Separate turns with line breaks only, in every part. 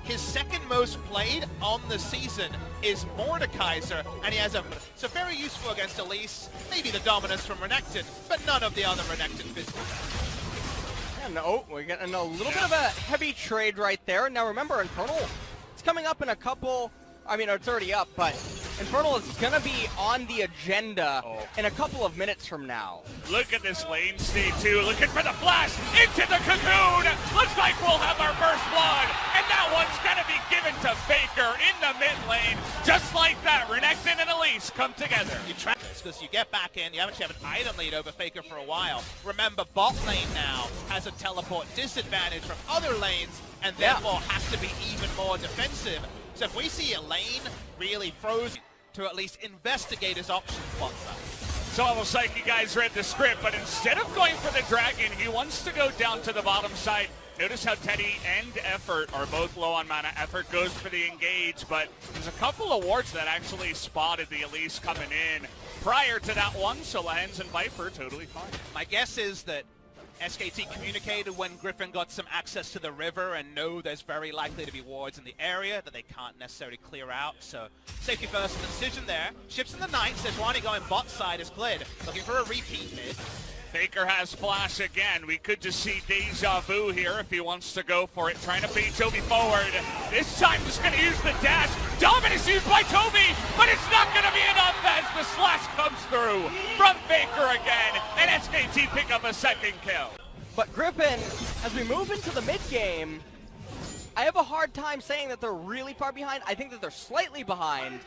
His second most played on the season is Mordekaiser, and he has it's very useful against Elise, maybe the dominance from Renekton, but none of the other Renekton physical.
Yeah, no, we're getting a little bit of a heavy trade right there. Now remember, Infernal, it's coming up in a couple, it's already up, but Infernal is gonna be on the agenda in a couple of minutes from now.
Look at this lane state too, looking for the flash into the cocoon. Looks like we'll have our first blood, and that one's gonna be given to Faker in the mid lane. Just like that, Renekton and Elise come together.
You track this because you get back in, you haven't have an item lead over Faker for a while. Remember, bot lane now has a teleport disadvantage from other lanes, and therefore has to be even more defensive. So if we see a lane really frozen, to at least investigate his options once up.
It's almost like you guys read the script, but instead of going for the dragon, he wants to go down to the bottom side. Notice how Teddy and Effort are both low on mana. Effort goes for the engage, but there's a couple of wards that actually spotted the Elise coming in prior to that one, so Lens and Viper totally fine.
My guess is that SKT communicated when Griffin got some access to the river and know there's very likely to be wards in the area that they can't necessarily clear out. So safety first decision there. Ships in the night, Sejuani going bot side as Clid, looking for a repeat mid.
Faker has flash again. We could just see deja vu here if he wants to go for it. Trying to bait Toby forward. This time just going to use the dash. Dominance used by Toby, but it's not going to be enough as the slash comes through from Faker again. And SKT pick up a second kill.
But Griffin, as we move into the mid game, I have a hard time saying that they're really far behind. I think that they're slightly behind.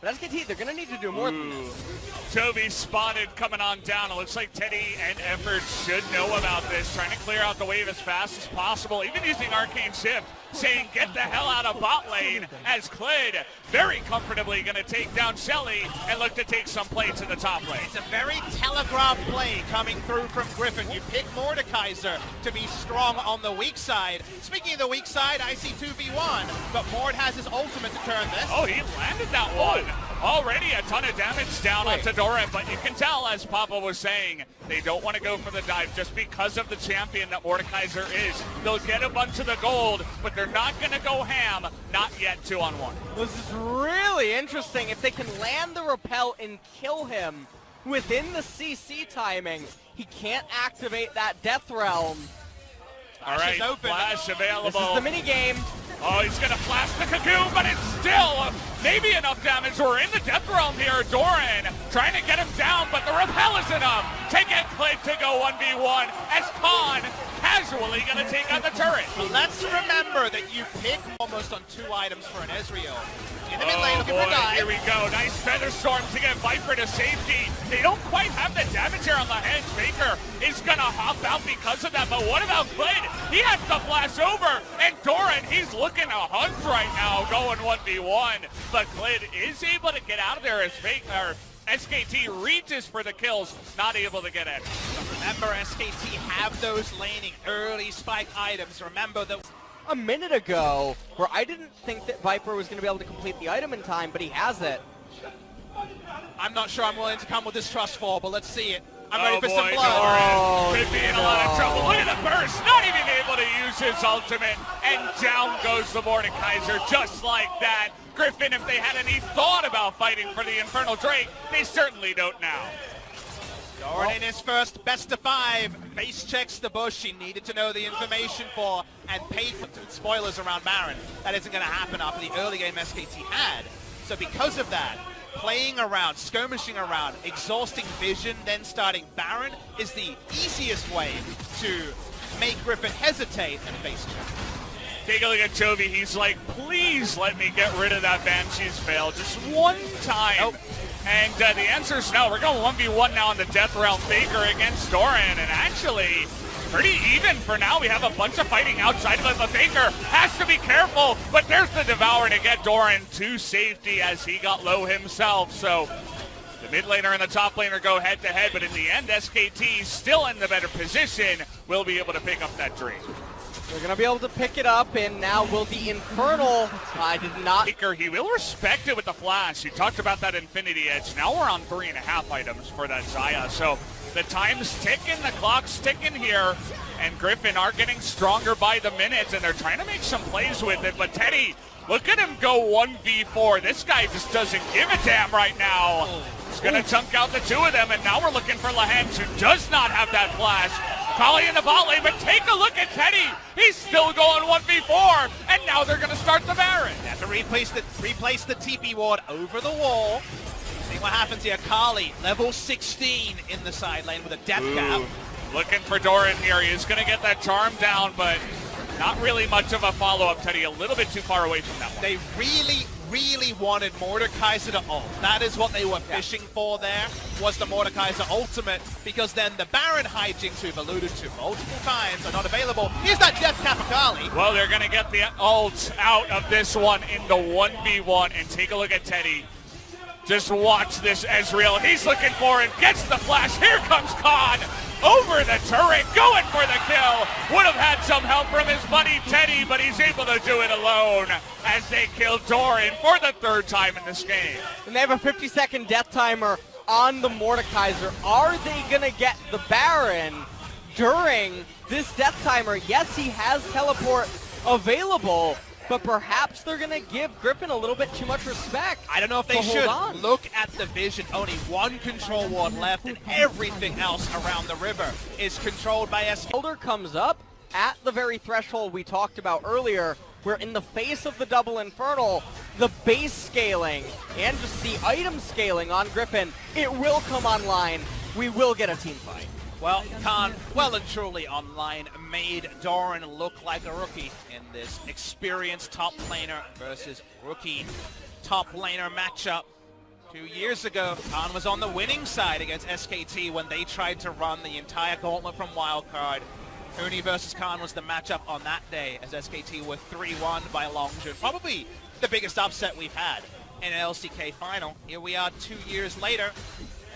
But SKT, they're going to need to do more than this.
Toby spotted coming on down. It looks like Teddy and Effort should know about this. Trying to clear out the wave as fast as possible. Even using Arcane Shift, saying get the hell out of bot lane as Clid very comfortably going to take down Shelly and look to take some play to the top lane.
It's a very telegraphed play coming through from Griffin. You pick Mordekaiser to be strong on the weak side. Speaking of the weak side, I see 2v1, but Mord has his ultimate to turn this.
Oh, he landed that one. Already a ton of damage down onto Doran, but you can tell, as Papa was saying, they don't want to go for the dive just because of the champion that Mordekaiser is. They'll get a bunch of the gold, but they're not going to go ham, not yet 2-on-1.
This is really interesting. If they can land the repel and kill him within the CC timing, he can't activate that Death Realm.
All right, flash available.
This is the mini game.
Oh, he's going to flash the cocoon, but it's still maybe enough damage. We're in the Death Realm here. Doran trying to get him down, but the repel is enough to get Clid to go 1v1 as Khan casually going to take out the turret.
But let's remember that you pick almost on 2 items for an Ezreal. In the mid lane, looking for a dive.
Here we go. Nice Feather Storm to get Viper to safety. They don't quite have the damage here on the hedge. Faker is going to hop out because of that, but what about Clid? He has to flash over, and Doran, he's looking a hunt right now, going 1v1. But Clid is able to get out of there as SKT reaches for the kills, not able to get it.
Remember, SKT have those laning early spike items. Remember that
A minute ago, where I didn't think that Viper was going to be able to complete the item in time, but he has it.
I'm not sure I'm willing to come with this trust fall, but let's see it. I'm ready for some blood.
Doran could be in a lot of trouble. Look at the burst, not even able to use his ultimate, and down goes the Mordekaiser just like that. Griffin, if they had any thought about fighting for the Infernal Drake, they certainly don't now.
Doran in his first best of 5. Base checks the bush he needed to know the information for and paid for spoilers around Baron. That isn't going to happen after the early game SKT had. So because of that, playing around, skirmishing around, exhausting vision, then starting Baron is the easiest way to make Griffin hesitate and base check.
Take a look at Toby. He's like, please let me get rid of that Banshee's Veil just one time.
Nope.
And the answer is no. We're going 1v1 now in the Death Realm. Faker against Doran, and actually pretty even for now. We have a bunch of fighting outside of it, but Faker has to be careful. But there's the Devourer to get Doran to safety as he got low himself. So the mid laner and the top laner go head to head, but in the end, SKT still in the better position. Will be able to pick up that dream.
They're going to be able to pick it up, and now will the Infernal. I did not.
Faker, he will respect it with the flash. He talked about that Infinity Edge. Now we're on 3.5 items for that Xayah. So The time's ticking, the clock's ticking here, and Griffin are getting stronger by the minute, and they're trying to make some plays with it, but Teddy, look at him go 1v4. This guy just doesn't give a damn right now. He's going to chunk out the two of them, and now we're looking for Lahens, who does not have that flash. Kali in the bot lane, but take a look at Teddy. He's still going 1v4, and now they're going to start the Baron.
They have to replace the TP ward over the wall. See what happens here. Kali, level 16 in the side lane with a death cap.
Looking for Doran here. He's going to get that charm down, but not really much of a follow-up. Teddy a little bit too far away from that one.
They really wanted Mordekaiser to ult. That is what they were fishing for there, was the Mordekaiser ultimate, because then the Baron hijinks we've alluded to multiple times are not available. Here's that death cap of Kali.
Well, they're going to get the ult out of this one in the 1v1, and take a look at Teddy. Just watch this Ezreal. He's looking for it, gets the flash. Here comes Khan over the turret, going for the kill. Would have had some help from his buddy Teddy, but he's able to do it alone as they kill Doran for the third time in this game.
And they have a 50-second death timer on the Mordekaiser. Are they going to get the Baron during this death timer? Yes, he has teleport available, but perhaps they're going to give Griffin a little bit too much respect.
I don't know if they should. Look at the vision. Only one control ward left, and everything else around the river is controlled by SKT.
Elder comes up at the very threshold we talked about earlier, where in the face of the double Infernal, the base scaling and just the item scaling on Griffin, it will come online. We will get a team fight.
Well, Khan, well and truly online, made Doran look like a rookie in this experienced top laner versus rookie top laner matchup. 2 years ago, Khan was on the winning side against SKT when they tried to run the entire gauntlet from Wildcard. Uni versus Khan was the matchup on that day, as SKT were 3-1 by a long shot. Probably the biggest upset we've had in an LCK final. Here we are 2 years later.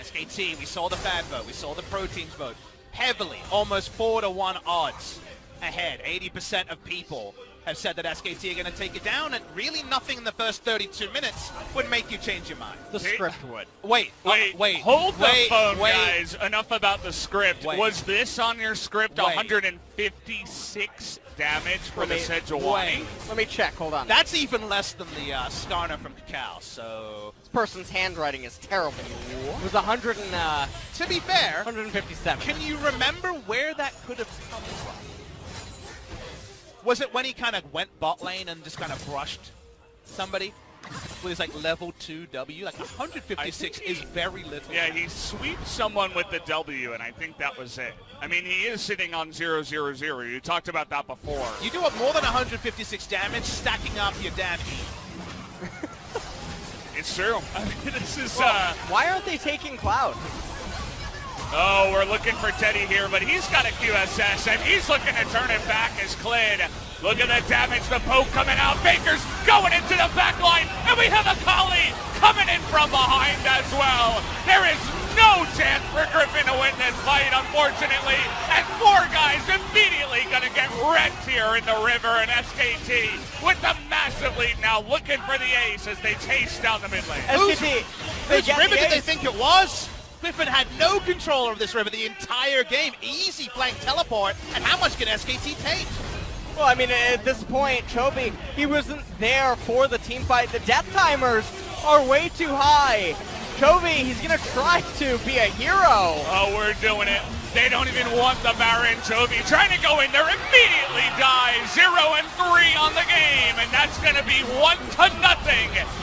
SKT, we saw the fan vote, we saw the pro teams vote. Heavily, almost 4-1 odds ahead. 80% of people have said that SKT are going to take it down, and really nothing in the first 32 minutes would make you change your mind.
The script would.
Wait.
Hold the phone, guys. Enough about the script. Was this on your script 156 damage for the Sejuani?
Let me check. Hold on.
That's even less than the Skarner from Cacao, so...
This person's handwriting is terrible. It was 100 and,
to be fair,
157.
Can you remember where that could have come from? Was it when he kind of went bot lane and just kind of brushed somebody with his like level 2 W? Like 156 is very little.
Yeah, he sweeps someone with the W, and I think that was it. I mean, he is sitting on 0-0-0. You talked about that before.
You do more than 156 damage stacking up your damn E.
It's true. I mean, this is...
why aren't they taking Cloud?
Oh, we're looking for Teddy here, but he's got a QSS, and he's looking to turn it back as Clid. Look at the damage, the poke coming out. Baker's going into the back line, and we have a Kali coming in from behind as well. There is no chance for Griffin to win this fight, unfortunately, and 4 guys immediately going to get wrecked here in the river, and SKT with the massive lead now, looking for the ace as they chase down the mid lane.
SKT,
whose river did they think it was? Griffin had no control over this river the entire game. Easy flank teleport, and how much can SKT take?
Well, I mean, at this point, Chovy, he wasn't there for the team fight. The death timers are way too high. Chovy, he's going to try to be a hero.
Oh, we're doing it. They don't even want the Baron. Chovy trying to go in there, immediately dies. 0-3 on the game, and that's going to be 1-0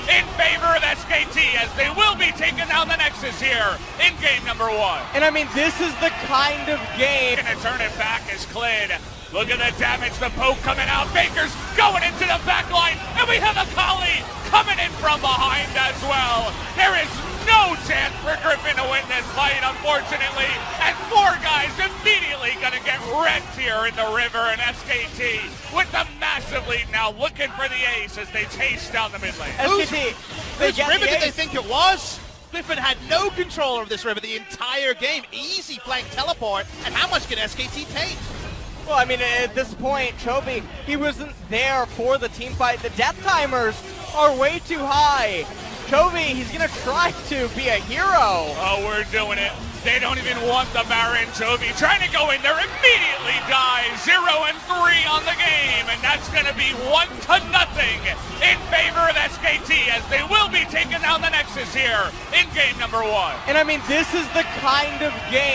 in favor of SKT as they will be taking down the Nexus here in game number 1.
And I mean, this is the kind of game.
Going to turn it back as Clid. Look at the damage, the poke coming out. Baker's going into the back line, and we have a Kali coming in from behind as well. There is no chance for Griffin to win this fight, unfortunately, and 4 guys immediately going to get wrecked here in the river, and SKT with the massive lead now, looking for the ace as they chase down the mid lane.
SKT,
whose river did they think it was? Griffin had no control over this river the entire game. Easy flank teleport, and how much can SKT take?
Well, I mean, at this point, Chovy, he wasn't there for the team fight. The death timers are way too high. Chovy, he's gonna try to be a hero.
Oh, we're doing it. They don't even want the Baron. Chovy trying to go in there, immediately dies. 0-3 on the game, and that's going to be 1-0 in favor of SKT as they will be taking down the Nexus here in game number 1.
And I mean, this is the kind of game